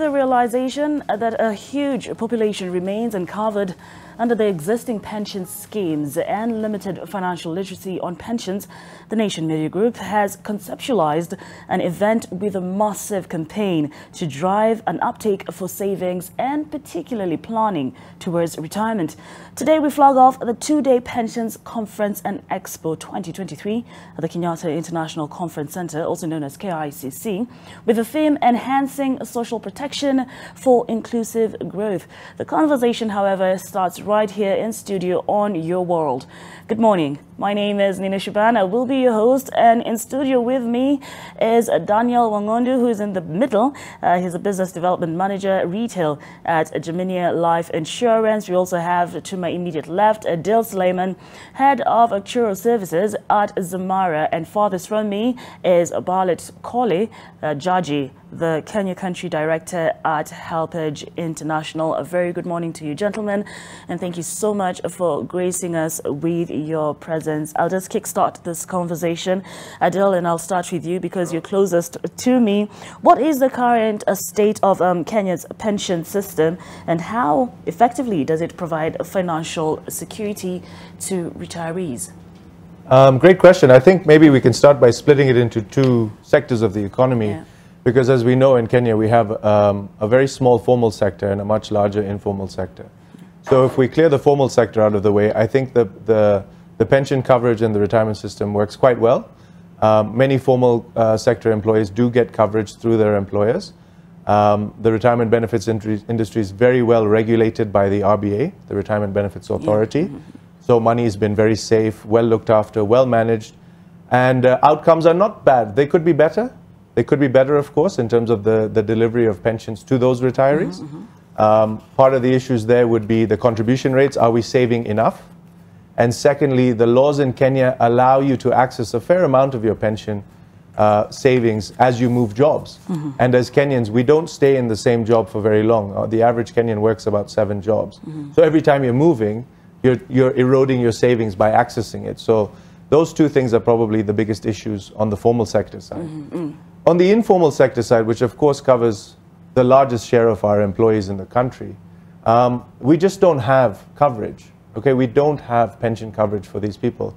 with the realization that a huge population remains uncovered under the existing pension schemes and limited financial literacy on pensions, the Nation Media Group has conceptualized an event with a massive campaign to drive an uptake for savings and particularly planning towards retirement. Today we flag off the two-day Pensions Conference and Expo 2023 at the Kenyatta International Conference Center, also known as KICC, with the theme Enhancing Social Protection for Inclusive Growth. The conversation, however, starts right here in studio on Your World. Good morning. My name is Nina Shaban. I will be your host, and in studio with me is Daniel Wangondu, who is in the middle. He's a business development manager, retail at Jaminia Life Insurance. We also have, to my immediate left, Adil Suleiman, head of actuarial services at Zamara, and farthest from me is Barlet Kole Jaji, the Kenya Country Director at Helpage International. A very good morning to you, gentlemen, and thank you so much for gracing us with your presence. I'll just kickstart this conversation, Adil, and I'll start with you because you're closest to me. What is the current state of Kenya's pension system, and how effectively does it provide financial security to retirees? Great question. I think maybe we can start by splitting it into two sectors of the economy. Yeah. Because as we know, in Kenya, we have a very small formal sector and a much larger informal sector. So if we clear the formal sector out of the way, I think the pension coverage in the retirement system works quite well. Many formal sector employees do get coverage through their employers. The retirement benefits industry is very well regulated by the RBA, the Retirement Benefits Authority. Yeah. So money has been very safe, well looked after, well managed, and outcomes are not bad. They could be better. They could be better, of course, in terms of the delivery of pensions to those retirees. Part of the issues there would be the contribution rates. Are we saving enough? And secondly, the laws in Kenya allow you to access a fair amount of your pension savings as you move jobs. And as Kenyans, we don't stay in the same job for very long. The average Kenyan works about 7 jobs. So every time you're moving, you're eroding your savings by accessing it. So those two things are probably the biggest issues on the formal sector side. On the informal sector side, which of course covers the largest share of our employees in the country, we just don't have coverage. Okay, we don't have pension coverage for these people.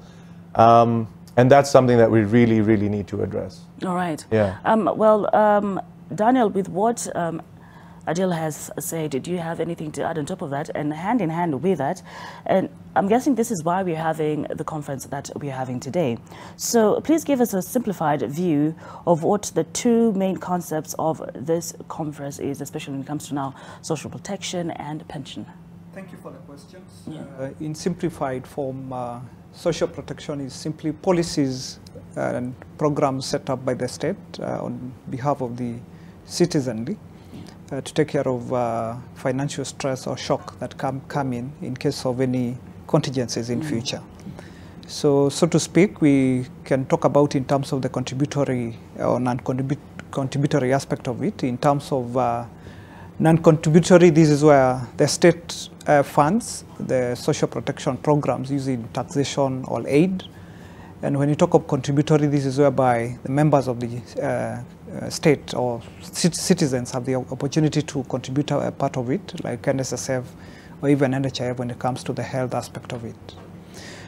And that's something that we really, really need to address. All right. Yeah. Daniel, with what Adil has said, do you have anything to add on top of that? And hand in hand with that, and I'm guessing this is why we're having the conference that we're having today. So please give us a simplified view of what the two main concepts of this conference is, especially when it comes to now social protection and pension. Thank you for the questions. Yeah. In simplified form, social protection is simply policies and programs set up by the state on behalf of the citizenry to take care of financial stress or shock that come in case of any contingencies in future. So to speak, we can talk about in terms of the contributory or non-contributory aspect of it. In terms of non-contributory, this is where the state funds the social protection programs using taxation or aid. And when you talk of contributory, this is whereby the members of the state or citizens have the opportunity to contribute a part of it, like NSSF or even NHIF when it comes to the health aspect of it.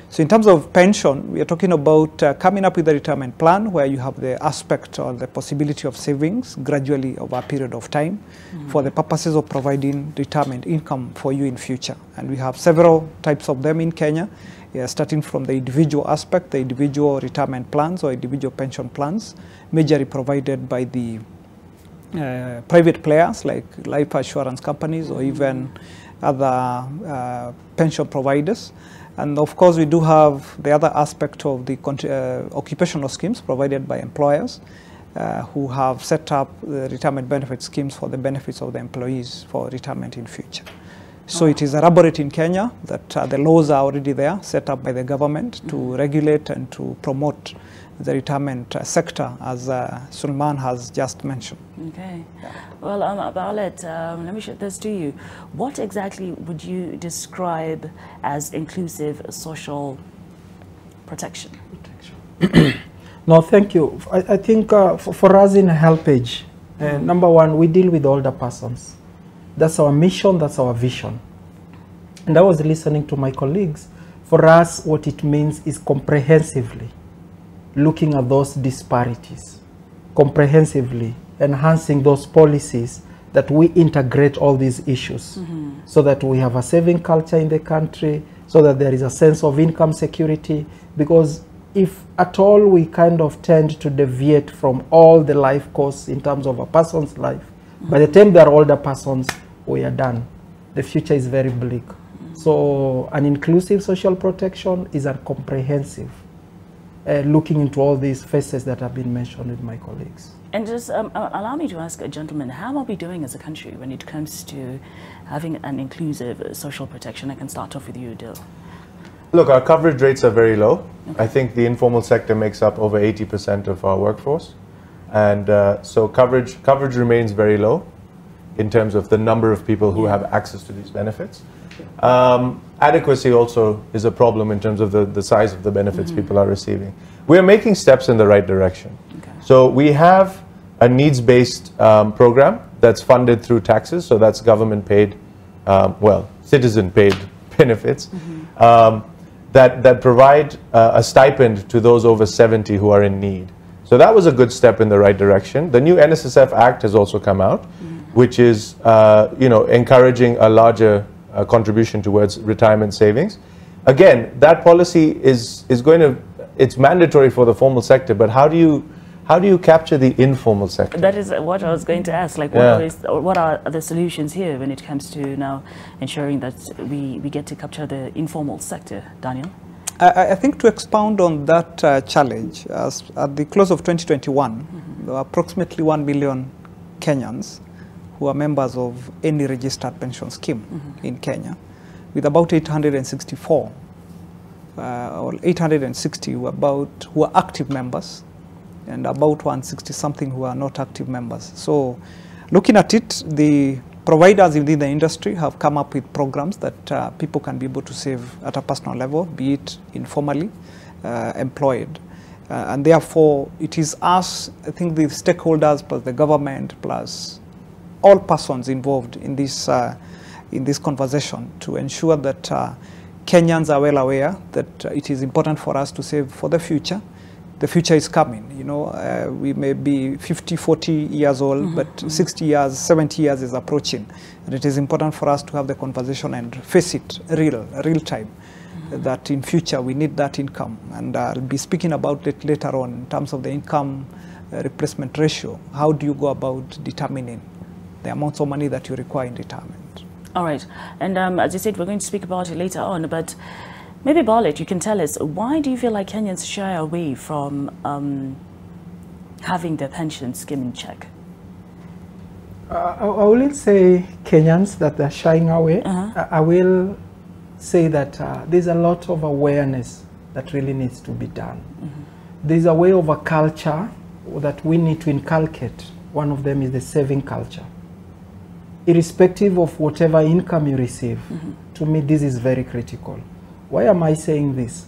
So in terms of pension, we are talking about coming up with a retirement plan where you have the aspect or the possibility of savings gradually over a period of time for the purposes of providing retirement income for you in future. And we have several types of them in Kenya. Starting from the individual aspect, the individual retirement plans or individual pension plans, majorly provided by the private players like life assurance companies or even other pension providers. And of course, we do have the other aspect of the occupational schemes provided by employers who have set up the retirement benefit schemes for the benefits of the employees for retirement in future. So it is elaborate in Kenya that the laws are already there, set up by the government to regulate and to promote the retirement sector, as Sulman has just mentioned. Okay. Yeah. Well, Barlet, let me show this to you. What exactly would you describe as inclusive social protection? No, thank you. I think for us in Helpage, Number one, we deal with older persons. That's our mission, that's our vision. And I was listening to my colleagues. For us, what it means is comprehensively looking at those disparities, comprehensively enhancing those policies that we integrate all these issues so that we have a saving culture in the country, so that there is a sense of income security. Because if at all we kind of tend to deviate from all the life course in terms of a person's life, by the time they're older persons, we are done. The future is very bleak. So an inclusive social protection is a comprehensive looking into all these faces that have been mentioned with my colleagues. And just allow me to ask a gentleman, how are we doing as a country when it comes to having an inclusive social protection? I can start off with you, Dil. Look, our coverage rates are very low. Okay. I think the informal sector makes up over 80% of our workforce. And so coverage remains very low in terms of the number of people who have access to these benefits. Adequacy also is a problem in terms of the size of the benefits people are receiving. We're making steps in the right direction. Okay. So we have a needs-based program that's funded through taxes, so that's government-paid, well, citizen-paid benefits that provide a stipend to those over 70 who are in need. So that was a good step in the right direction. The new NSSF Act has also come out, which is encouraging a larger contribution towards retirement savings. Again, that policy is going to, it's mandatory for the formal sector, but how do you capture the informal sector? That is what I was going to ask. Like, what are the solutions here when it comes to now ensuring that we get to capture the informal sector? Daniel? I think to expound on that challenge, at the close of 2021, there were approximately 1 million Kenyans who are members of any registered pension scheme in Kenya, with about 864 or 860 who are active members, and about 160 something who are not active members. So looking at it, the providers within the industry have come up with programs that people can be able to save at a personal level, be it informally employed. And therefore, it is us, I think the stakeholders plus the government plus all persons involved in this conversation to ensure that Kenyans are well aware that it is important for us to save for the future. The future is coming, you know, we may be 50, 40 years old, but 60 years, 70 years is approaching. And it is important for us to have the conversation and face it real time, that in future we need that income. And I'll be speaking about it later on in terms of the income replacement ratio. How do you go about determining the amounts of money that you require in retirement? All right. And as you said, we're going to speak about it later on, but maybe, Barlet, you can tell us, why do you feel like Kenyans shy away from having their pension scheme in check? I wouldn't say Kenyans that they're shying away. I will say that there's a lot of awareness that really needs to be done. There's a way of a culture that we need to inculcate. One of them is the saving culture. Irrespective of whatever income you receive, to me this is very critical. Why am I saying this?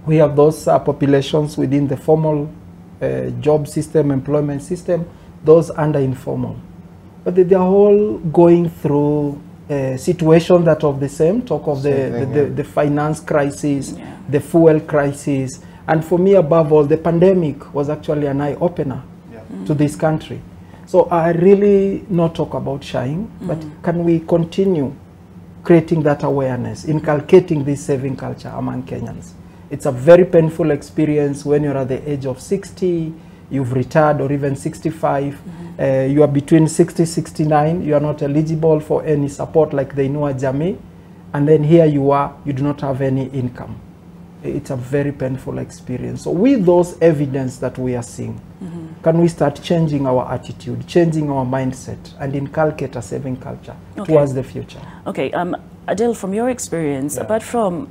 We have those populations within the formal job system, employment system, those under informal. But they are all going through situations that are the same, talk of the finance crisis, the fuel crisis. And for me, above all, the pandemic was actually an eye-opener to this country. So I really not talk about shying, but can we continue creating that awareness, inculcating this saving culture among Kenyans? It's a very painful experience when you're at the age of 60, you've retired, or even 65, you are between 60 and 69, you are not eligible for any support like the Inua Jamii, and then here you are, you do not have any income. It's a very painful experience. So with those evidence that we are seeing, can we start changing our attitude, changing our mindset, and inculcate a saving culture towards the future? Okay, Adele, from your experience, apart from,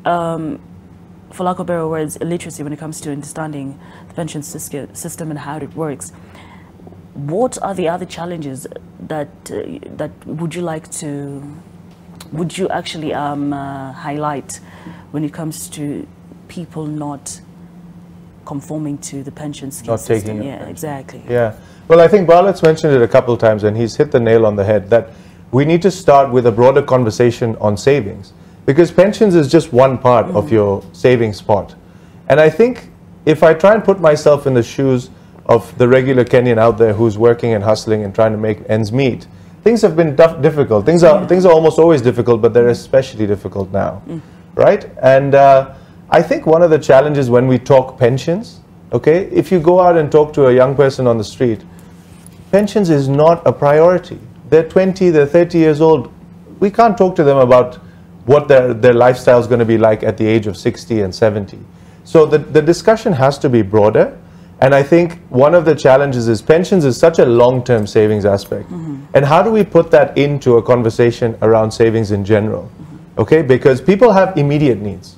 for lack of better words, illiteracy when it comes to understanding the pension system and how it works, what are the other challenges that would you actually highlight when it comes to people not conforming to the pension scheme Not system. taking Yeah, exactly. Yeah. Well, I think Bartlett's mentioned it a couple of times, and he's hit the nail on the head, that we need to start with a broader conversation on savings, because pensions is just one part of your savings pot. And I think if I try and put myself in the shoes of the regular Kenyan out there who's working and hustling and trying to make ends meet, things have been difficult. Things are almost always difficult, but they're especially difficult now, right? And I think one of the challenges when we talk pensions, okay, if you go out and talk to a young person on the street, pensions is not a priority. They're 20, they're 30 years old. We can't talk to them about what their lifestyle is going to be like at the age of 60 and 70. So the discussion has to be broader. And I think one of the challenges is pensions is such a long-term savings aspect. And how do we put that into a conversation around savings in general? Okay, because people have immediate needs.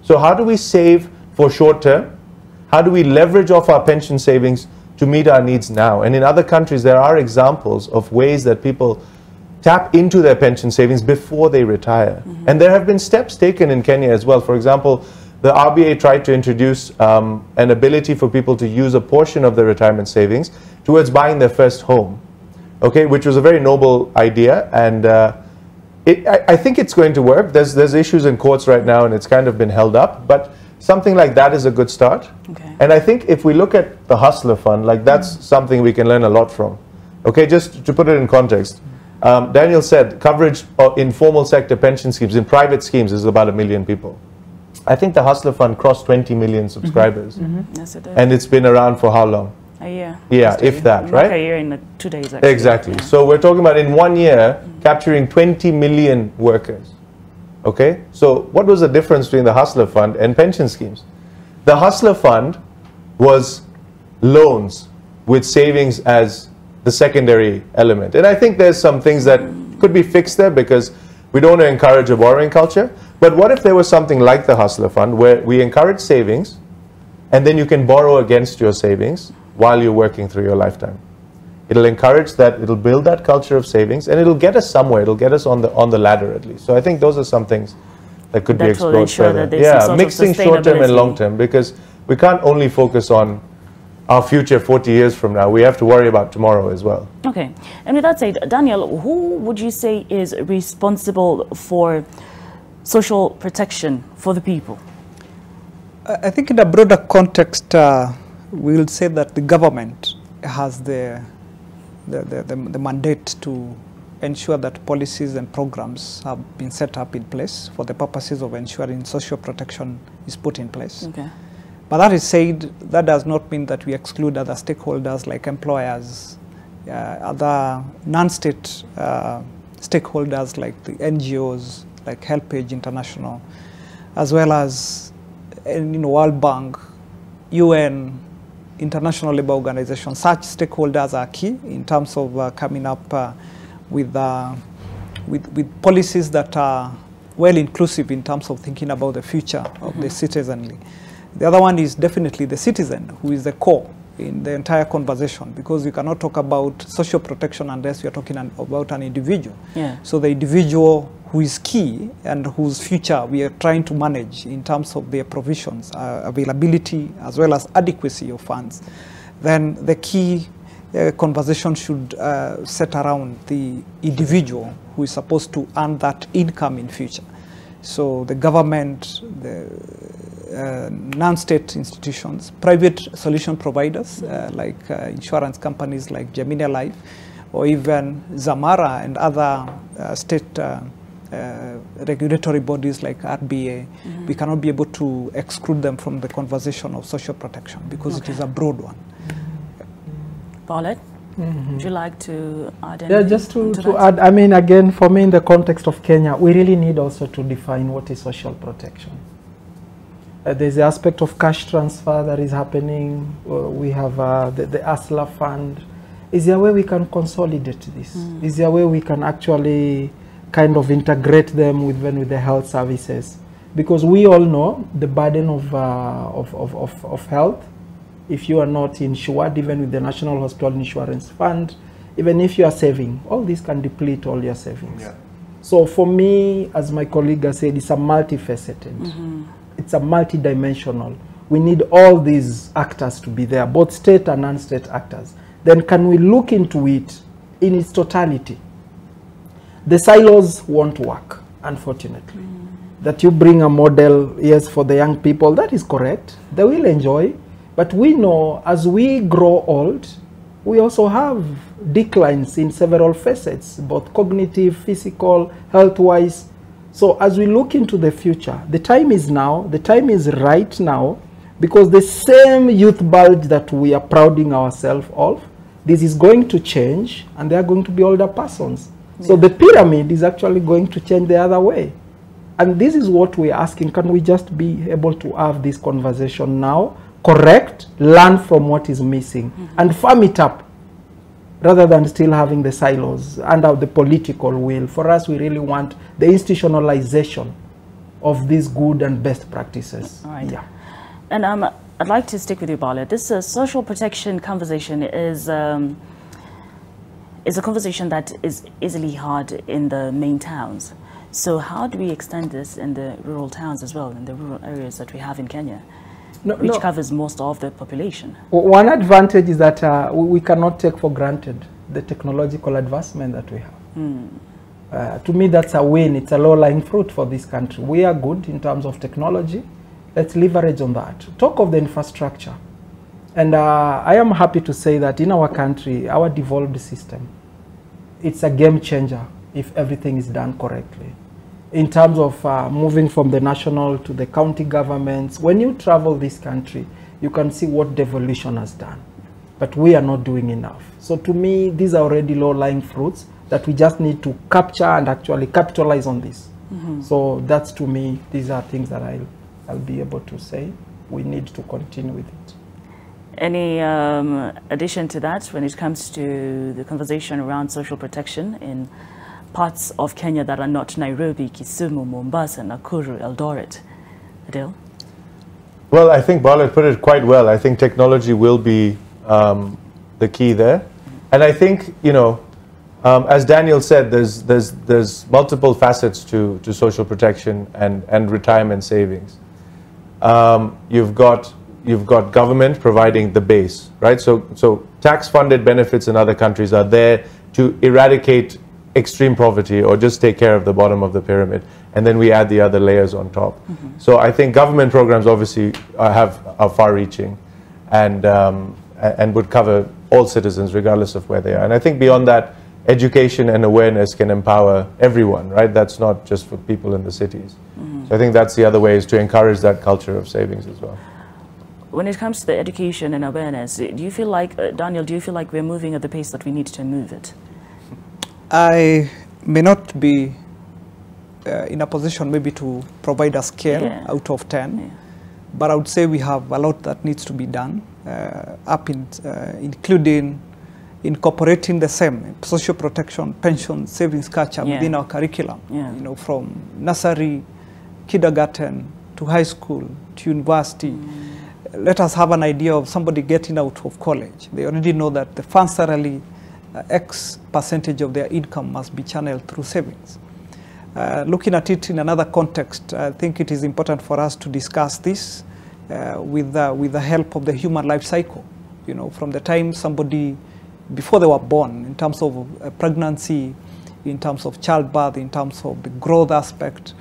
So how do we save for short term? How do we leverage off our pension savings to meet our needs now? And in other countries, there are examples of ways that people tap into their pension savings before they retire. And there have been steps taken in Kenya as well. For example, the RBA tried to introduce an ability for people to use a portion of their retirement savings towards buying their first home, okay, which was a very noble idea. And I think it's going to work. There's issues in courts right now, and it's kind of been held up. But something like that is a good start. Okay. And I think if we look at the Hustler Fund, like that's something we can learn a lot from. Okay, just to put it in context, Daniel said coverage of informal sector pension schemes in private schemes is about 1 million people. I think the Hustler Fund crossed 20 million subscribers. Yes, it did. And it's been around for how long? A year. Yeah, if that, right? Like a year in 2 days, actually. Exactly. Yeah. So we're talking about in 1 year capturing 20 million workers. Okay? So what was the difference between the Hustler Fund and pension schemes? The Hustler Fund was loans with savings as the secondary element. And I think there's some things that could be fixed there because we don't want to encourage a borrowing culture. But what if there was something like the Hustler Fund where we encourage savings and then you can borrow against your savings while you're working through your lifetime? It'll encourage that, it'll build that culture of savings, and it'll get us somewhere. It'll get us on the ladder at least. So I think those are some things that could be explored further. Yeah, mixing short-term and long-term, because we can't only focus on our future 40 years from now. We have to worry about tomorrow as well. Okay. And with that said, Daniel, who would you say is responsible for social protection for the people? I think in a broader context, we will say that the government has the mandate to ensure that policies and programs have been set up in place for the purposes of ensuring social protection is put in place. Okay. But that is said, that does not mean that we exclude other stakeholders like employers, other non-state stakeholders like the NGOs, like HelpAge International, as well as World Bank, UN, International Labour Organization. Such stakeholders are key in terms of coming up with policies that are well inclusive in terms of thinking about the future of the citizenry. The other one is definitely the citizen, who is the core in the entire conversation, because you cannot talk about social protection unless you're talking about an individual. Yeah. So the individual who is key and whose future we are trying to manage in terms of their provisions, availability, as well as adequacy of funds, then the key conversation should set around the individual who is supposed to earn that income in future. So the government, the non-state institutions, private solution providers like insurance companies like Gemini Life, or even Zamara and other state regulatory bodies like RBA, we cannot be able to exclude them from the conversation of social protection because it is a broad one. Paulette, would you like to add anything? Yeah, just to add, I mean, again, for me in the context of Kenya, we really need also to define what is social protection. There's the aspect of cash transfer that is happening. We have the Hustler Fund. Is there a way we can consolidate this? Is there a way we can actually kind of integrate them with the health services? Because we all know the burden of health. If you are not insured, even with the National Hospital Insurance Fund, even if you are saving, all this can deplete all your savings. Yeah. So for me, as my colleague has said, it's a multifaceted. It's a multidimensional. we need all these actors to be there, both state and non-state actors. Then can we look into it in its totality? The silos won't work, unfortunately. That you bring a model, yes, for the young people, that is correct. They will enjoy. But we know as we grow old, we also have declines in several facets, both cognitive, physical, health-wise. So as we look into the future, the time is now, the time is right now, because the same youth bulge that we are prouding ourselves of, this is going to change, and they are going to be older persons. Yeah. So the pyramid is actually going to change the other way. And this is what we're asking. Can we just be able to have this conversation now, correct, learn from what is missing, and firm it up, rather than still having the silos under the political will? For us, we really want the institutionalization of these good and best practices. All right. Yeah. And I'd like to stick with you, Bala. This social protection conversation is a conversation that is easily had in the main towns. So how do we extend this in the rural towns as well, in the rural areas that we have in Kenya, which covers most of the population? One advantage is that we cannot take for granted the technological advancement that we have. To me, that's a win. It's a low-lying fruit for this country. We are good in terms of technology. Let's leverage on that. Talk of the infrastructure. And I am happy to say that in our country, our devolved system, it's a game changer if everything is done correctly. In terms of moving from the national to the county governments, when you travel this country, you can see what devolution has done. But we are not doing enough. So to me, these are already low-lying fruits that we just need to capture and actually capitalize on this. So that's, to me, these are things that I'll be able to say. We need to continue with it. Any addition to that when it comes to the conversation around social protection in parts of Kenya that are not Nairobi, Kisumu, Mombasa, Nakuru, Eldoret? Adele? Well, I think Bala put it quite well. I think technology will be the key there. And I think, you know, as Daniel said, there's multiple facets to social protection and retirement savings. You've got government providing the base, right? So tax-funded benefits in other countries are there to eradicate extreme poverty or just take care of the bottom of the pyramid, and then we add the other layers on top. So I think government programs obviously are far-reaching and would cover all citizens regardless of where they are. And I think beyond that, education and awareness can empower everyone, right? That's not just for people in the cities. So I think that's the other way, is to encourage that culture of savings as well. When it comes to the education and awareness, do you feel like, Daniel, do you feel like we're moving at the pace that we need to move it? I may not be in a position maybe to provide a scale out of 10, but I would say we have a lot that needs to be done, including incorporating the same social protection, pension, savings culture within our curriculum. You know, from nursery, kindergarten, to high school, to university. Let us have an idea of somebody getting out of college. They already know that the fancily X percentage of their income must be channeled through savings. Looking at it in another context, I think it is important for us to discuss this with the help of the human life cycle. You know, from the time somebody, before they were born, in terms of pregnancy, in terms of childbirth, in terms of the growth aspect.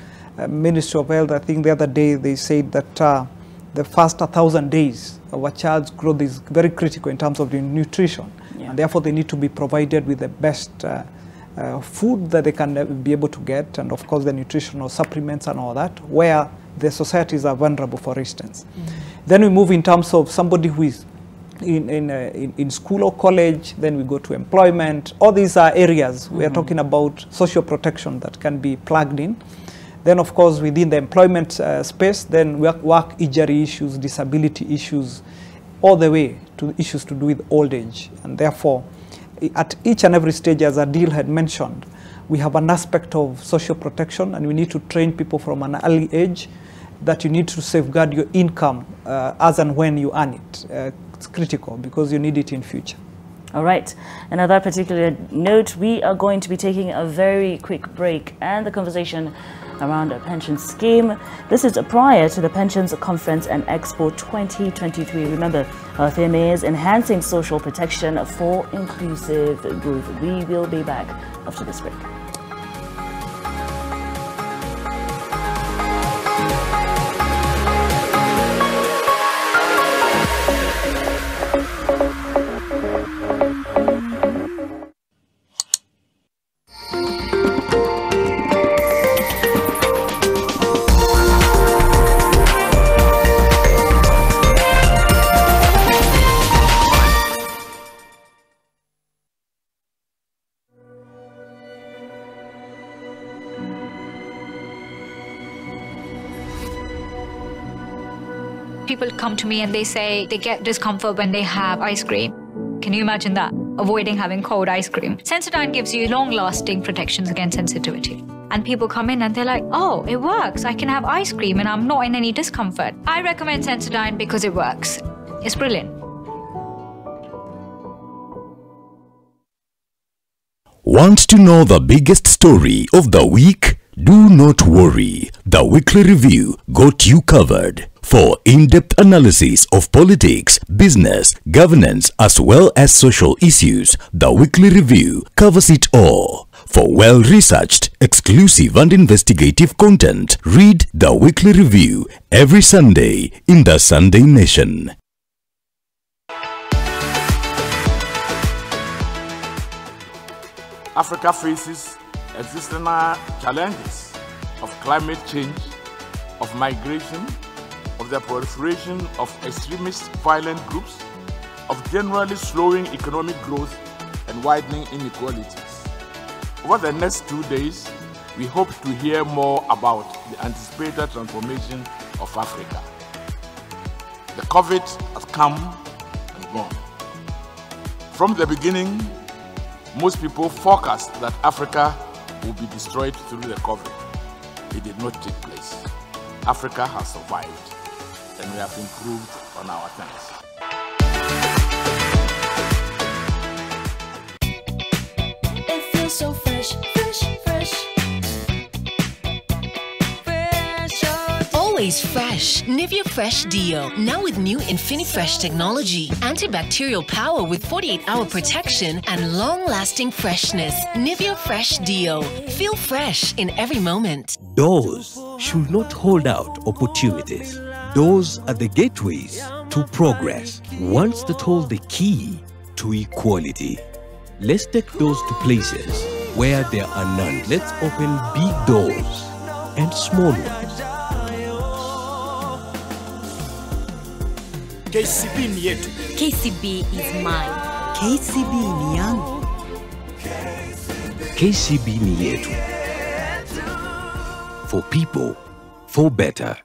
Ministry of Health, I think the other day they said that the first 1,000 days of a child's growth is very critical in terms of the nutrition. And therefore they need to be provided with the best food that they can be able to get, and of course the nutritional supplements and all that, where the societies are vulnerable, for instance. Then we move in terms of somebody who is in school or college, then we go to employment. All these are areas we are talking about social protection that can be plugged in. Then of course within the employment space, then work injury issues, disability issues, all the way to issues to do with old age. And therefore, at each and every stage, as Adil had mentioned, we have an aspect of social protection, and we need to train people from an early age that you need to safeguard your income as and when you earn it. It's critical because you need it in future. All right. And on that particular note, we are going to be taking a very quick break, and the conversation around a pension scheme. This is prior to the Pensions Conference and Expo 2023. Remember, our theme is enhancing social protection for inclusive growth. We will be back after this break. People come to me and they say they get discomfort when they have ice cream. Can you imagine that? Avoiding having cold ice cream. Sensodyne gives you long-lasting protections against sensitivity. And people come in and they're like, oh, it works. I can have ice cream and I'm not in any discomfort. I recommend Sensodyne because it works. It's brilliant. Want to know the biggest story of the week? Do not worry. The Weekly Review got you covered. For in-depth analysis of politics, business, governance, as well as social issues, the Weekly Review covers it all. For well-researched, exclusive and investigative content, read the Weekly Review every Sunday in the Sunday Nation. Africa faces existential challenges of climate change, of migration, of the proliferation of extremist violent groups, of generally slowing economic growth and widening inequalities. Over the next 2 days, we hope to hear more about the anticipated transformation of Africa. The COVID has come and gone. From the beginning, most people forecast that Africa will be destroyed through the COVID. It did not take place. Africa has survived, and we have improved on our things. It feels so fresh, fresh, fresh. Always fresh. Nivea Fresh Deo. Now with new InfiniFresh technology. Antibacterial power with 48-hour protection and long-lasting freshness. Nivea Fresh Deo. Feel fresh in every moment. Doors should not hold out opportunities. Doors are the gateways to progress. Ones that hold the key to equality. Let's take doors to places where there are none. Let's open big doors and small ones. KCB ni yetu. KCB is mine. KCB ni yangu. KCB ni yetu. For people, for better.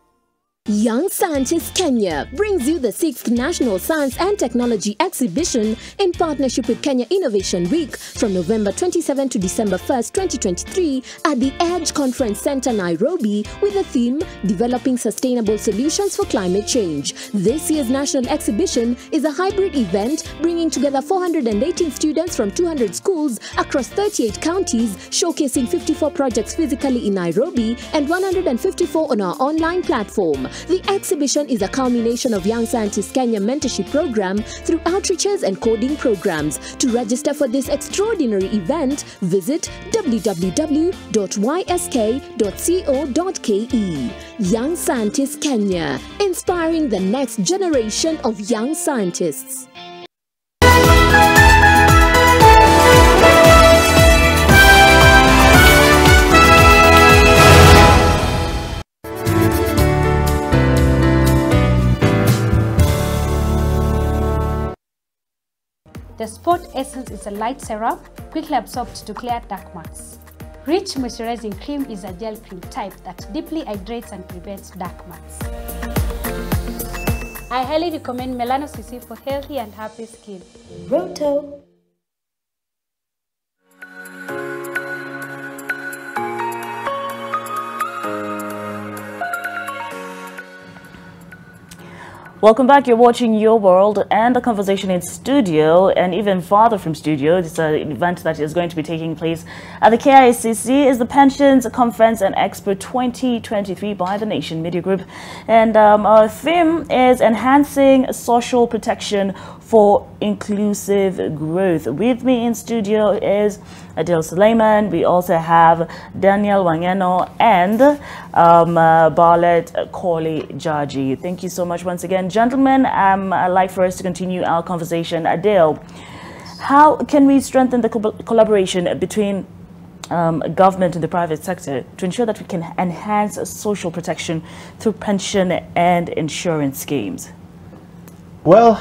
Young Scientists Kenya brings you the 6th National Science and Technology Exhibition in partnership with Kenya Innovation Week from November 27 to December 1st, 2023 at the EDGE Conference Center, Nairobi, with the theme Developing Sustainable Solutions for Climate Change. This year's national exhibition is a hybrid event bringing together 418 students from 200 schools across 38 counties, showcasing 54 projects physically in Nairobi and 154 on our online platform. The exhibition is a culmination of Young Scientists Kenya mentorship program through outreaches and coding programs. To register for this extraordinary event, visit www.ysk.co.ke. Young Scientists Kenya, inspiring the next generation of young scientists. The Sport Essence is a light serum, quickly absorbed to clear dark marks. Rich moisturizing cream is a gel cream type that deeply hydrates and prevents dark marks. I highly recommend Melano CC for healthy and happy skin. Roto. Welcome back. You're watching Your World, and the conversation in studio and even farther from studio. It's an event that is going to be taking place at the KICC is the Pensions Conference and Expo 2023 by the Nation Media Group. And our theme is enhancing social protection for inclusive growth. With me in studio is Adil Suleiman. We also have Daniel Wangeno and Barlet Koli Jaji. Thank you so much once again, gentlemen. I'd like for us to continue our conversation. Adil, how can we strengthen the collaboration between government and the private sector to ensure that we can enhance social protection through pension and insurance schemes? Well,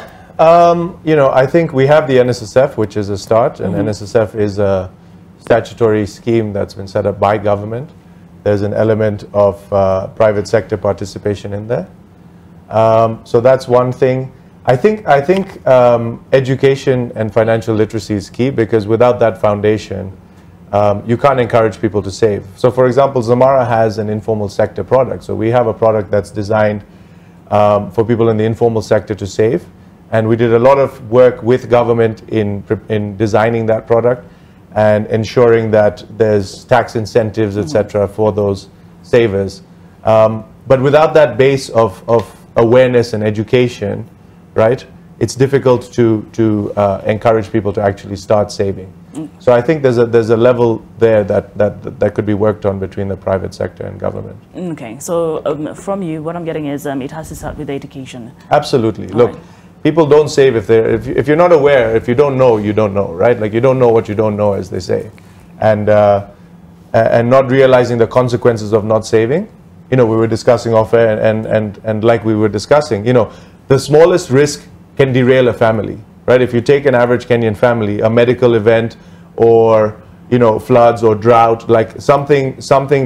you know, I think we have the NSSF, which is a start, and NSSF is a statutory scheme that's been set up by government. There's an element of private sector participation in there. So that's one thing. I think education and financial literacy is key, because without that foundation, you can't encourage people to save. So for example, Zamara has an informal sector product. So we have a product that's designed for people in the informal sector to save. And we did a lot of work with government in designing that product and ensuring that there's tax incentives, etc., for those savers. But without that base of awareness and education, right, it's difficult to encourage people to actually start saving. So I think there's a level there that could be worked on between the private sector and government. Okay, so from you, what I'm getting is it has to start with education. Absolutely. Look, people don't save if you're not aware. If you don't know, you don't know, right? Like, you don't know what you don't know, as they say, and not realizing the consequences of not saving. You know, we were discussing off air, and like we were discussing, you know, the smallest risk can derail a family, right? If you take an average Kenyan family, a medical event, or, you know, floods or drought, like something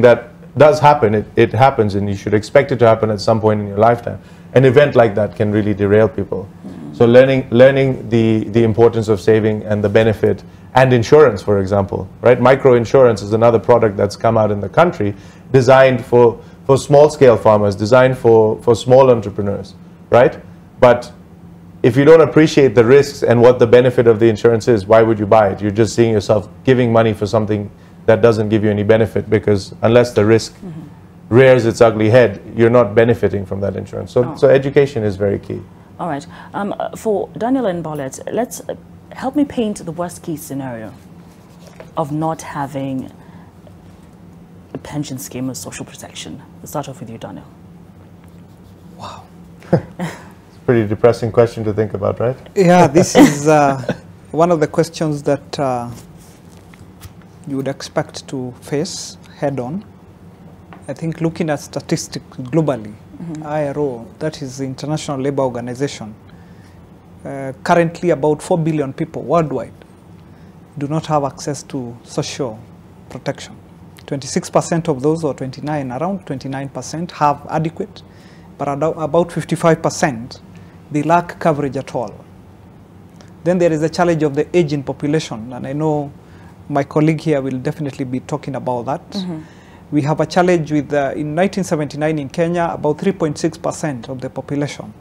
that does happen, it happens, and you should expect it to happen at some point in your lifetime. An event like that can really derail people. So learning the importance of saving and the benefit, and insurance, for example, right? Micro insurance is another product that's come out in the country, designed for small scale farmers, designed for small entrepreneurs, right? But if you don't appreciate the risks and what the benefit of the insurance is, why would you buy it? You're just seeing yourself giving money for something that doesn't give you any benefit, because unless the risk rears its ugly head, you're not benefiting from that insurance. So education is very key. All right. For Daniel and Barlet, let's help me paint the worst case scenario of not having a pension scheme of social protection. Let's start off with you, Daniel. Wow. It's a pretty depressing question to think about, right? Yeah, this is one of the questions that you would expect to face head on. I think looking at statistics globally, IRO, that is the International Labour Organization, currently about 4 billion people worldwide do not have access to social protection. 26% of those, or around 29% have adequate, but about 55%, they lack coverage at all. Then there is the challenge of the aging population, and I know my colleague here will definitely be talking about that. We have a challenge with, in 1979 in Kenya, about 3.6% of the population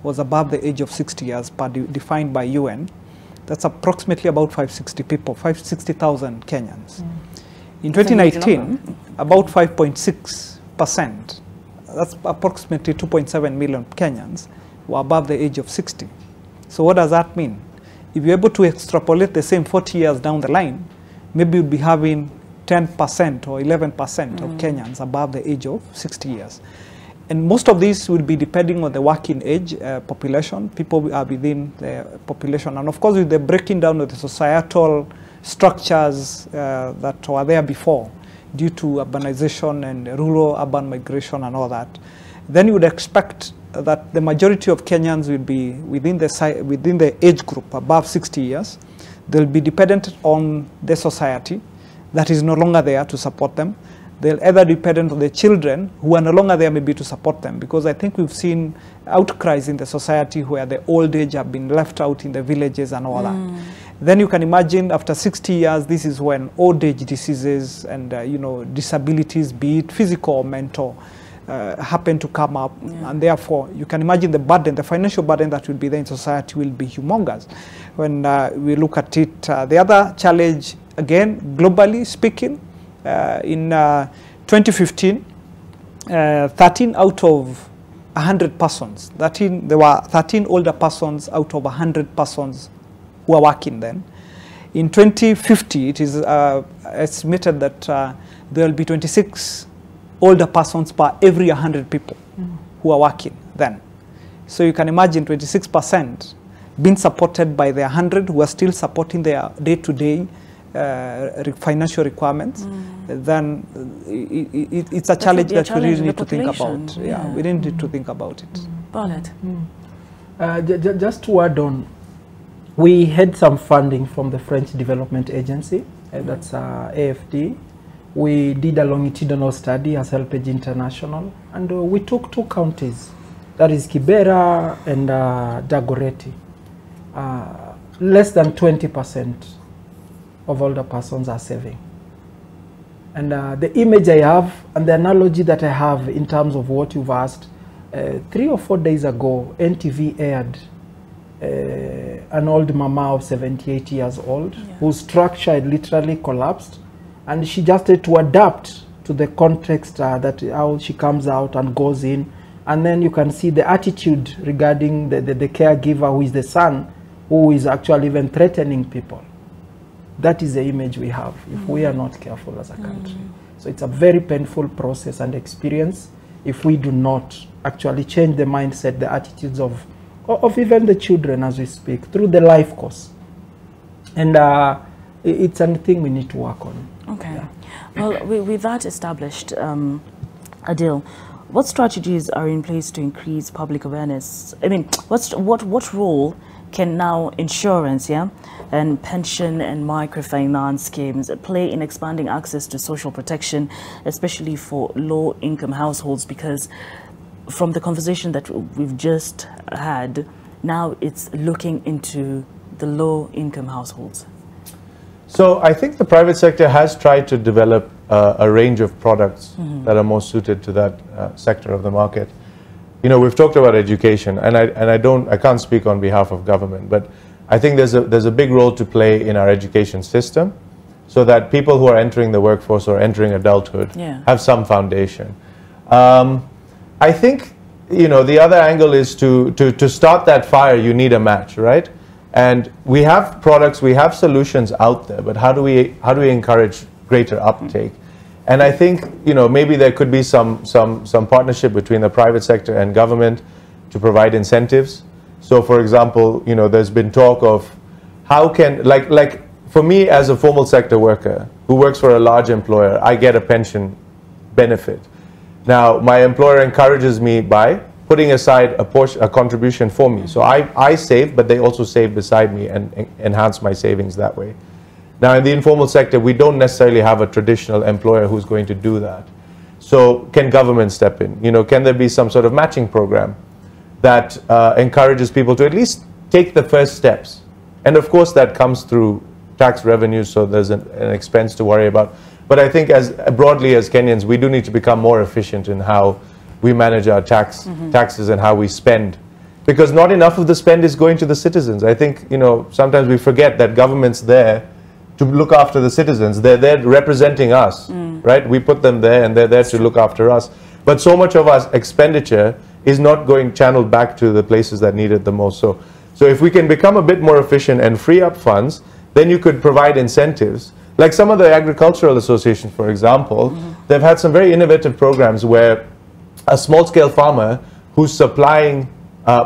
was above the age of 60 years, defined by UN. That's approximately about 560,000 Kenyans. In 2019, about 5.6%, that's approximately 2.7 million Kenyans, were above the age of 60. So what does that mean? If you're able to extrapolate the same 40 years down the line, maybe you'll be having 10% or 11% of Kenyans above the age of 60 years. And most of these will be depending on the working age population. People are within the population. And of course, with the breaking down of the societal structures that were there before, due to urbanization and rural-urban migration and all that, then you would expect that the majority of Kenyans will be within the age group above 60 years. They'll be dependent on the society that is no longer there to support them. They'll either depend on the children who are no longer there maybe to support them, because I think we've seen outcries in the society where the old age have been left out in the villages and all that. Then you can imagine after 60 years, this is when old age diseases and you know, disabilities, be it physical or mental, happen to come up, and therefore you can imagine the burden, the financial burden that will be there in society will be humongous when we look at it. The other challenge, again, globally speaking, in 2015, 13 out of 100 persons, there were 13 older persons out of 100 persons who are working then. In 2050, it is estimated that there will be 26 older persons per every 100 people who are working then. So you can imagine 26% being supported by the 100 who are still supporting their day-to-day financial requirements. Then it's a challenge that we really need to think about. Yeah, we really need to think about it. Bernard. Just to add on, we had some funding from the French Development Agency, that's AFD. We did a longitudinal study as Helpage International, and we took 2 counties, that is Kibera and Dagoretti. Less than 20% of older persons are saving. And the image I have and the analogy that I have in terms of what you've asked, 3 or 4 days ago, NTV aired an old mama of 78 years old whose structure had literally collapsed, and she just had to adapt to the context that how she comes out and goes in, and then you can see the attitude regarding the caregiver, who is the son, who is actually even threatening people. That is the image we have if we are not careful as a country. So it's a very painful process and experience if we do not actually change the mindset, the attitudes of even the children as we speak, through the life course. And it's something we need to work on. Okay. Yeah. Well, with that established, Adil, what strategies are in place to increase public awareness? I mean, what role can now insurance, and pension and microfinance schemes play in expanding access to social protection, especially for low-income households? Because from the conversation that we've just had, now it's looking into the low-income households. So I think the private sector has tried to develop a range of products that are more suited to that sector of the market. You know, we've talked about education, and I can't speak on behalf of government, but I think there's a big role to play in our education system, so that people who are entering the workforce or entering adulthood have some foundation. I think, you know, the other angle is to start that fire, you need a match, right? And we have products, we have solutions out there, but how do we encourage greater uptake? And I think, you know, maybe there could be some partnership between the private sector and government to provide incentives. So, for example, you know, there's been talk of how can, like for me as a formal sector worker who works for a large employer, I get a pension benefit. Now, my employer encourages me by putting aside a contribution for me. So I save, but they also save beside me and enhance my savings that way. Now, in the informal sector, we don't necessarily have a traditional employer who's going to do that. So can government step in? You know, can there be some sort of matching program that encourages people to at least take the first steps? And of course, that comes through tax revenues, so there's an expense to worry about. But I think as broadly as Kenyans, we do need to become more efficient in how we manage our taxes and how we spend. Because not enough of the spend is going to the citizens. I think, you know, sometimes we forget that government's there to look after the citizens. They're there representing us, right? We put them there and they're there to look after us. But so much of our expenditure is not going channeled back to the places that need it the most. So if we can become a bit more efficient and free up funds, then you could provide incentives. Like some of the agricultural associations, for example, they've had some very innovative programs where a small-scale farmer who's supplying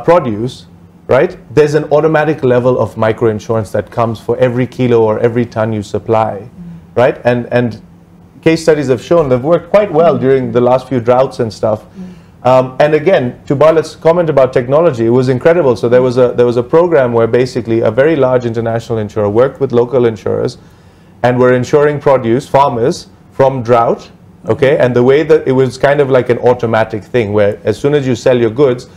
produce, right, there's an automatic level of microinsurance that comes for every kilo or every ton you supply, right? And case studies have shown they've worked quite well during the last few droughts and stuff. And again, to Bartlett's comment about technology, it was incredible. So there was a program where basically a very large international insurer worked with local insurers and were insuring produce, farmers, from drought, okay? And the way that it was kind of like an automatic thing where as soon as you sell your goods,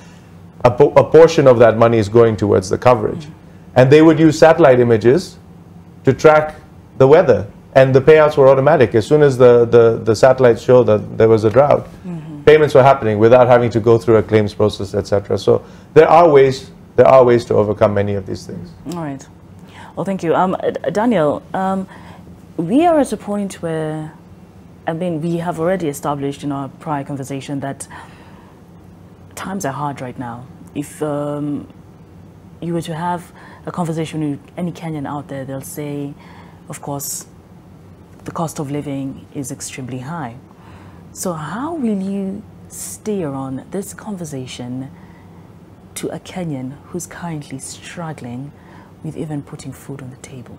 a portion of that money is going towards the coverage. And they would use satellite images to track the weather, and the payouts were automatic. As soon as the satellites showed that there was a drought, payments were happening without having to go through a claims process, etc. So there are ways to overcome many of these things. All right. Well, thank you. Daniel, we are at a point where, I mean, we have already established in our prior conversation that times are hard right now. If you were to have a conversation with any Kenyan out there, they'll say, of course, the cost of living is extremely high. So how will you steer on this conversation to a Kenyan who's currently struggling with even putting food on the table?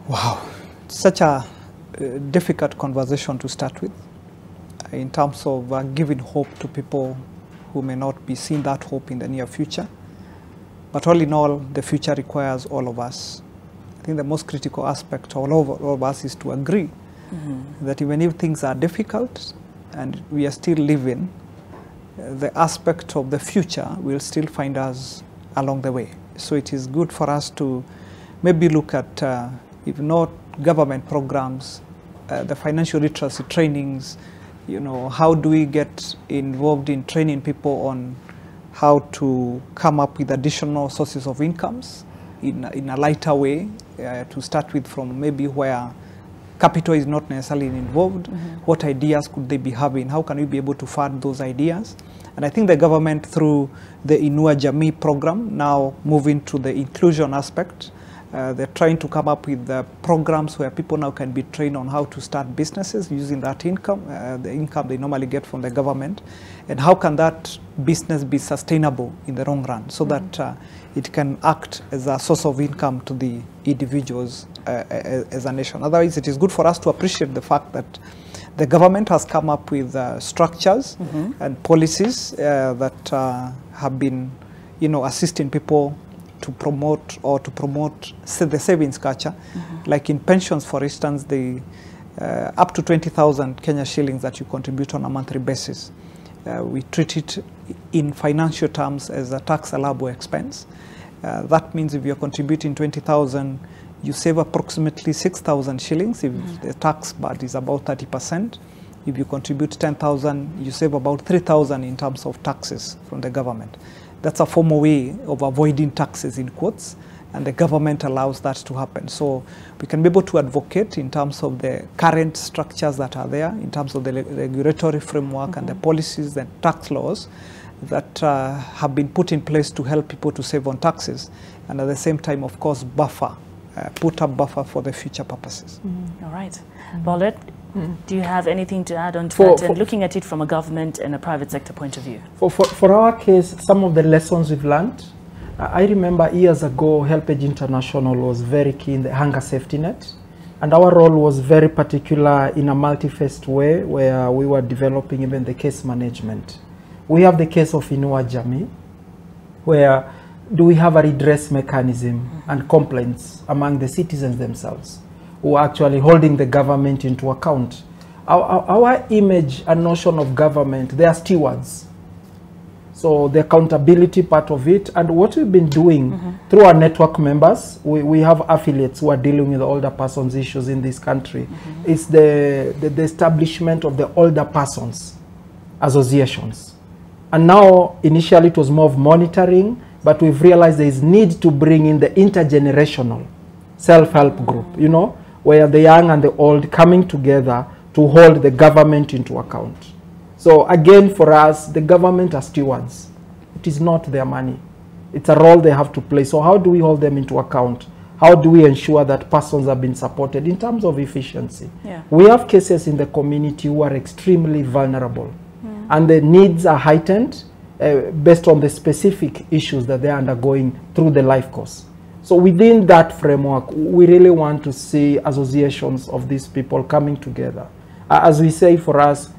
Wow, such a difficult conversation to start with in terms of giving hope to people who may not be seeing that hope in the near future. But all in all, the future requires all of us. I think the most critical aspect all of us is to agree that even if things are difficult and we are still living, the aspect of the future will still find us along the way. So it is good for us to maybe look at, if not government programs, the financial literacy trainings, you know, how do we get involved in training people on how to come up with additional sources of incomes in a lighter way, to start with from maybe where capital is not necessarily involved. What ideas could they be having? How can we be able to fund those ideas? And I think the government, through the Inua Jamii program, now moving to the inclusion aspect, they're trying to come up with programs where people now can be trained on how to start businesses using that income, the income they normally get from the government, and how can that business be sustainable in the long run, so that it can act as a source of income to the individuals as a nation. Otherwise, it is good for us to appreciate the fact that the government has come up with structures and policies that have been, you know, assisting people to promote the savings culture. Like in pensions, for instance, the up to 20,000 Kenya shillings that you contribute on a monthly basis, we treat it in financial terms as a tax allowable expense. That means if you're contributing 20,000, you save approximately 6,000 shillings if the tax burden is about 30%. If you contribute 10,000, you save about 3,000 in terms of taxes from the government. That's a formal way of avoiding taxes, in quotes, and the government allows that to happen. So we can be able to advocate in terms of the current structures that are there, in terms of the regulatory framework and the policies and tax laws that have been put in place to help people to save on taxes, and at the same time, of course, put a buffer for the future purposes. All right. Paulette, do you have anything to add on to that, and looking at it from a government and a private sector point of view? For our case, some of the lessons we've learned, I remember years ago, HelpAge International was very keen on the hunger safety net, and our role was very particular in a multi-faced way, where we were developing even the case management. We have the case of Inua Jamii, where do we have a redress mechanism and complaints among the citizens themselves, who are actually holding the government into account. Our image and notion of government, they are stewards. So the accountability part of it, and what we've been doing through our network members, we have affiliates who are dealing with the older persons issues in this country. It's the establishment of the older persons associations. And now, initially it was more of monitoring, but we've realized there is need to bring in the intergenerational self-help group, you know, where the young and the old coming together to hold the government into account. So again, for us, the government are stewards. It is not their money. It's a role they have to play. So how do we hold them into account? How do we ensure that persons have been supported in terms of efficiency? We have cases in the community who are extremely vulnerable, and the needs are heightened based on the specific issues that they're undergoing through the life course. So within that framework, we really want to see associations of these people coming together. As we say, for us,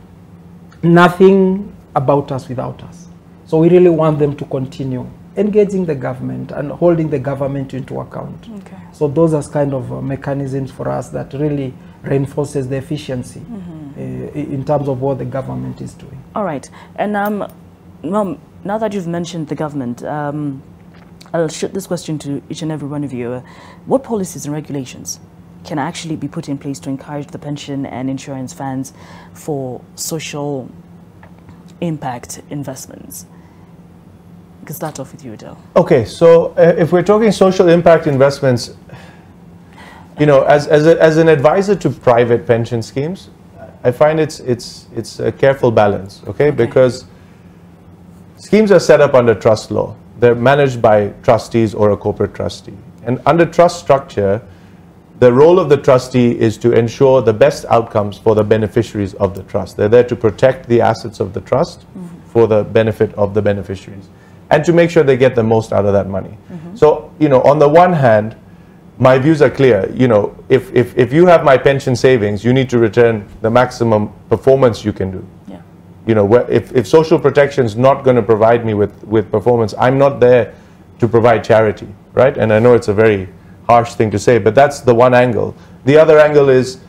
nothing about us without us. So we really want them to continue engaging the government and holding the government into account. So those are kind of mechanisms for us that really reinforces the efficiency in terms of what the government is doing. All right. And now that you've mentioned the government, I'll shoot this question to each and every one of you. What policies and regulations can actually be put in place to encourage the pension and insurance funds for social impact investments? I can start off with you, Adele. Okay, so if we're talking social impact investments, you know, as an advisor to private pension schemes, I find it's a careful balance, okay? Because schemes are set up under trust law. They're managed by trustees or a corporate trustee. And under trust structure, the role of the trustee is to ensure the best outcomes for the beneficiaries of the trust. They're there to protect the assets of the trust for the benefit of the beneficiaries and to make sure they get the most out of that money. So, you know, on the one hand, my views are clear. You know, if you have my pension savings, you need to return the maximum performance you can do. Yeah. You know, if social protection is not going to provide me with performance, I'm not there to provide charity, right? And I know it's a very harsh thing to say, but that's the one angle. The other angle is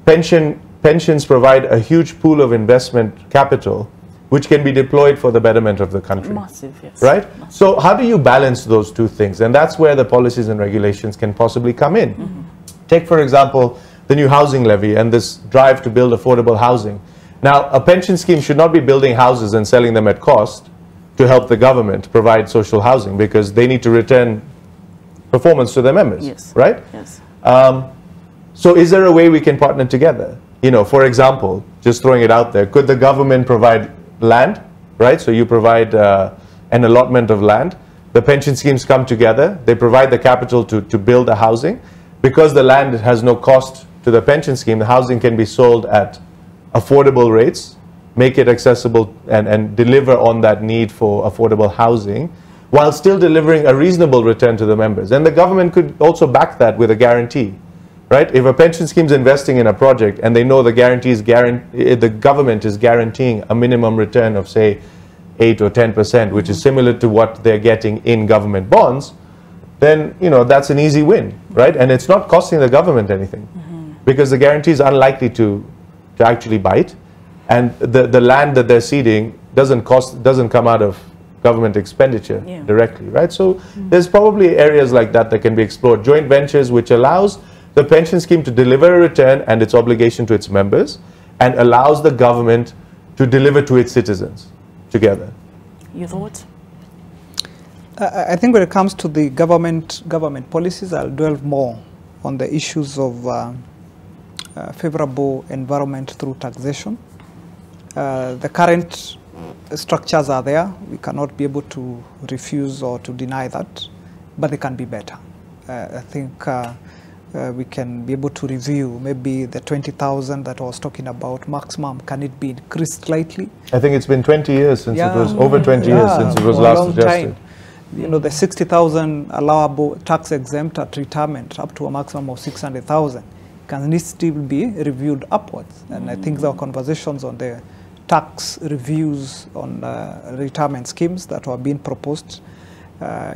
pensions provide a huge pool of investment capital which can be deployed for the betterment of the country. Massive, yes. Right? So how do you balance those two things? And that's where the policies and regulations can possibly come in. Take, for example, the new housing levy and this drive to build affordable housing. Now, a pension scheme should not be building houses and selling them at cost to help the government provide social housing, because they need to return performance to their members, yes. right? Yes. So is there a way we can partner together? You know, for example, just throwing it out there, could the government provide land, right? So you provide an allotment of land. The pension schemes come together. They provide the capital to build the housing. Because the land has no cost to the pension scheme, the housing can be sold at affordable rates, make it accessible and deliver on that need for affordable housing, while still delivering a reasonable return to the members. And the government could also back that with a guarantee, right? If a pension scheme is investing in a project and they know the government is guaranteeing a minimum return of, say, 8 or 10%, which is similar to what they're getting in government bonds, then, you know, that's an easy win, right? And it's not costing the government anything, because the guarantee is unlikely to actually bite, and the land that they're ceding doesn't come out of government expenditure directly, right? So there's probably areas like that that can be explored. Joint ventures, which allows the pension scheme to deliver a return and its obligation to its members, and allows the government to deliver to its citizens together. Your thoughts? I think when it comes to the government policies, I'll dwell more on the issues of favorable environment through taxation. The current structures are there. We cannot be able to refuse or to deny that, but they can be better. I think we can be able to review maybe the 20,000 that I was talking about maximum. Can it be increased slightly? I think it's been 20 years since it was, over 20 years since it was last suggested. You know, the 60,000 allowable tax exempt at retirement up to a maximum of 600,000 can still be reviewed upwards. And I think there are conversations on the tax reviews on retirement schemes that were being proposed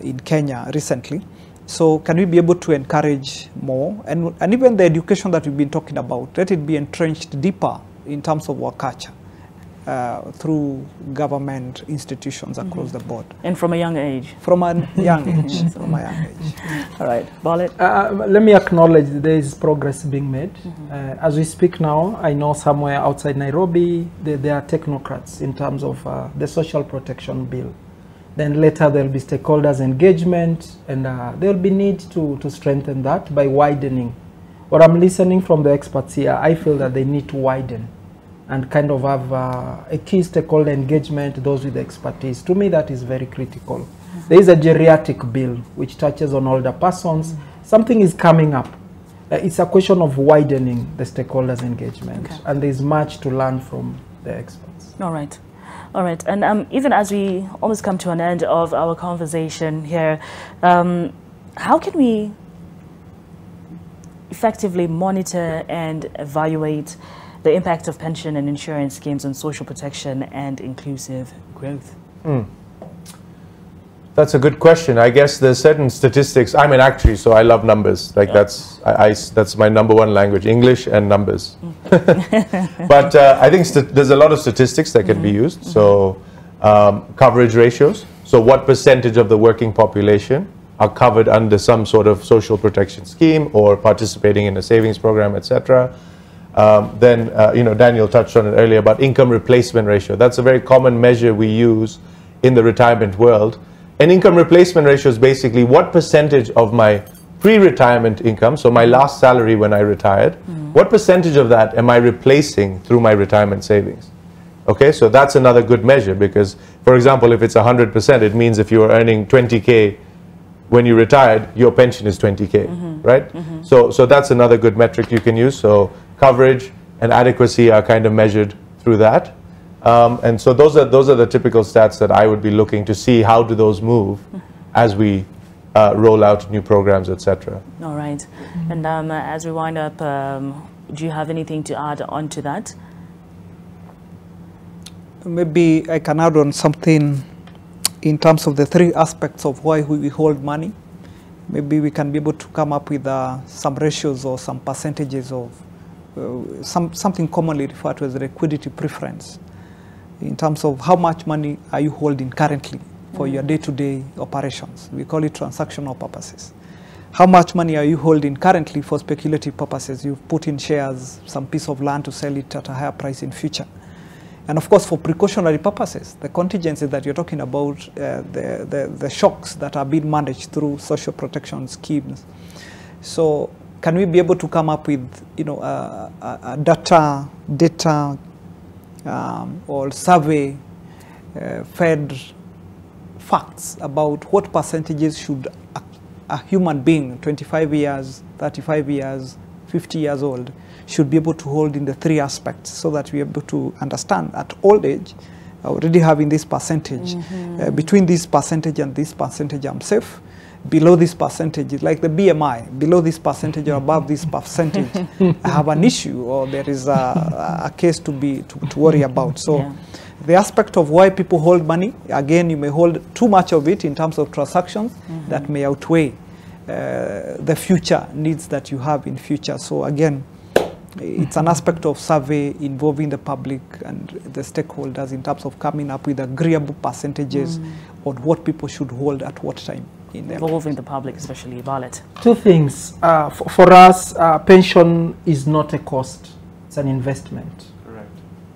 in Kenya recently. So can we be able to encourage more? And even the education that we've been talking about, let it be entrenched deeper in terms of our culture through government institutions across the board. And from a young age? From a young age. From a young age. All right. Bartlett? Let me acknowledge there is progress being made. As we speak now, I know somewhere outside Nairobi, there are technocrats in terms of the social protection bill. Then later there'll be stakeholders engagement, and there'll be need to strengthen that by widening. What I'm listening from the experts here, I feel that they need to widen and kind of have a key stakeholder engagement, those with expertise. To me, that is very critical. There is a geriatric bill which touches on older persons. Something is coming up. It's a question of widening the stakeholders engagement, and there's much to learn from the experts. All right. All right, and even as we almost come to an end of our conversation here, how can we effectively monitor and evaluate the impact of pension and insurance schemes on social protection and inclusive growth? That's a good question. I guess there's certain statistics. I'm an actuary, so I love numbers. Like that's my #1 language, English and numbers. But I think there's a lot of statistics that can be used. So coverage ratios. So what percentage of the working population are covered under some sort of social protection scheme or participating in a savings program, etc. Then, Daniel touched on it earlier about income replacement ratio. That's a very common measure we use in the retirement world. An income replacement ratio is basically what percentage of my pre-retirement income, so my last salary when I retired, what percentage of that am I replacing through my retirement savings? Okay, so that's another good measure because, for example, if it's 100%, it means if you are earning 20K when you retired, your pension is 20K, right? So that's another good metric you can use. So coverage and adequacy are kind of measured through that. And so those are the typical stats that I would be looking to see how do those move as we roll out new programs, etc. All right. And as we wind up, do you have anything to add on to that? Maybe I can add on something in terms of the three aspects of why we hold money. Maybe we can be able to come up with some ratios or some percentages of something commonly referred to as liquidity preference in terms of how much money are you holding currently for your day-to-day operations. We call it transactional purposes. How much money are you holding currently for speculative purposes? You've put in shares, some piece of land to sell it at a higher price in future. And of course, for precautionary purposes, the contingencies that you're talking about, the shocks that are being managed through social protection schemes. So can we be able to come up with, a data or survey fed facts about what percentages should a human being, 25 years, 35 years, 50 years old, should be able to hold in the three aspects so that we're able to understand at old age, already having this percentage, between this percentage and this percentage I'm safe, below this percentage, like the BMI, below this percentage or above this percentage, I have an issue or there is a case to worry about. So the aspect of why people hold money, again, you may hold too much of it in terms of transactions that may outweigh the future needs that you have in future. So again, it's an aspect of survey involving the public and the stakeholders in terms of coming up with agreeable percentages on what people should hold at what time. Involving the public, especially Violet. Two things. For us, pension is not a cost, it's an investment. Correct.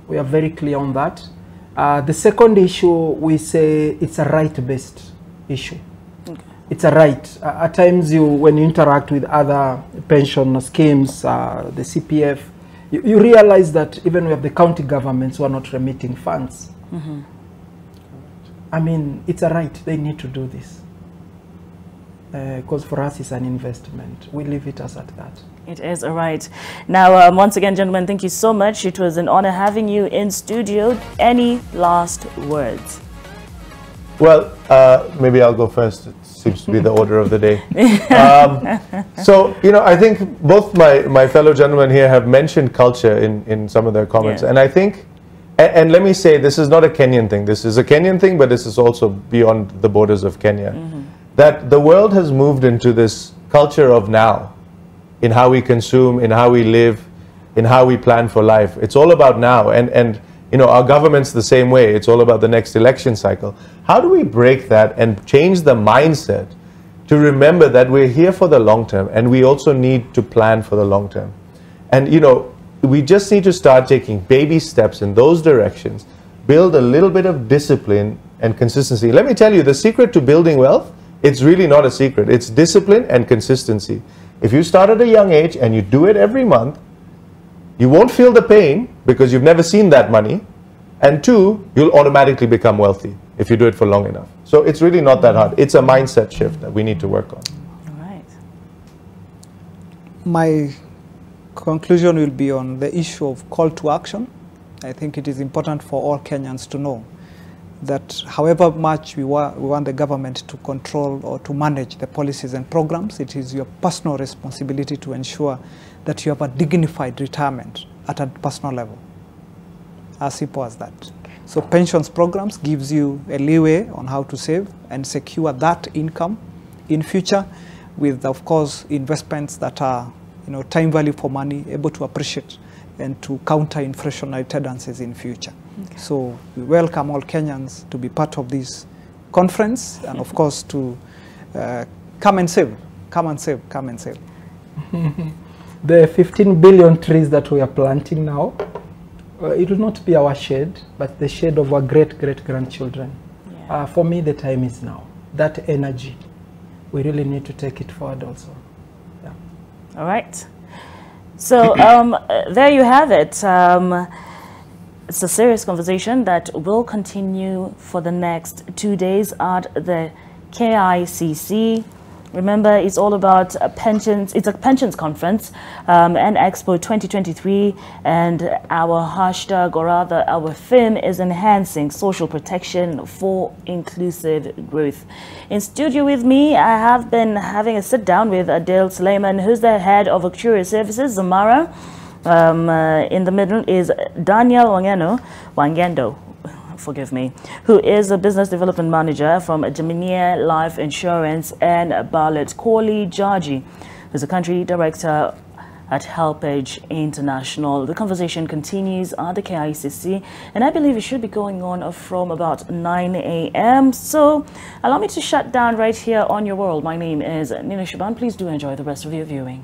We are very clear on that. The second issue, we say it's a right-based issue. Okay. It's a right. At times, when you interact with other pension schemes, the CPF, you realize that even we have the county governments who are not remitting funds. I mean, it's a right. They need to do this. Because for us, it's an investment. We leave it as at that. It is all right. Now, once again, gentlemen, thank you so much. It was an honor having you in studio. Any last words? Well, maybe I'll go first. It seems to be the order of the day. So, I think both my fellow gentlemen here have mentioned culture in some of their comments. And I think, and let me say, this is not a Kenyan thing. This is a Kenyan thing, but this is also beyond the borders of Kenya. That the world has moved into this culture of now, in how we consume, in how we live, in how we plan for life. It's all about now. And our government's the same way. It's all about the next election cycle. How do we break that and change the mindset to remember that we're here for the long term and we also need to plan for the long term? And, we just need to start taking baby steps in those directions, build a little bit of discipline and consistency. Let me tell you, the secret to building wealth, it's really not a secret. It's discipline and consistency. If you start at a young age and you do it every month, you won't feel the pain because you've never seen that money. And two, you'll automatically become wealthy if you do it for long enough. So it's really not that hard. It's a mindset shift that we need to work on. All right. My conclusion will be on the issue of call to action. I think it is important for all Kenyans to know that however much we want the government to control or to manage the policies and programs, it is your personal responsibility to ensure that you have a dignified retirement at a personal level. As simple as that. So pensions programs gives you a leeway on how to save and secure that income in future with, of course, investments that are, time value for money, able to appreciate and to counter inflationary tendencies in future. Okay. So we welcome all Kenyans to be part of this conference and of course to come and save, come and save, come and save. The 15 billion trees that we are planting now, it will not be our shade, but the shade of our great-great-grandchildren. Yeah. For me, the time is now. That energy, we really need to take it forward also. Yeah. All right. So there you have it. It's a serious conversation that will continue for the next 2 days at the KICC. Remember, it's all about pensions. It's a pensions conference and Expo 2023, and our hashtag, or rather our theme, is enhancing social protection for inclusive growth. In studio with me, I have been having a sit down with Adele Suleiman, who's the head of Actuarial Services, Zamara. In the middle is Daniel Wangendo, forgive me, who is a business development manager from Jaminia Life Insurance, and Barlet Corley Jaji, who's a country director at HelpAge International. The conversation continues at the KICC, and I believe it should be going on from about 9 a.m. So allow me to shut down right here on Your World. My name is Nina Shaban. Please do enjoy the rest of your viewing.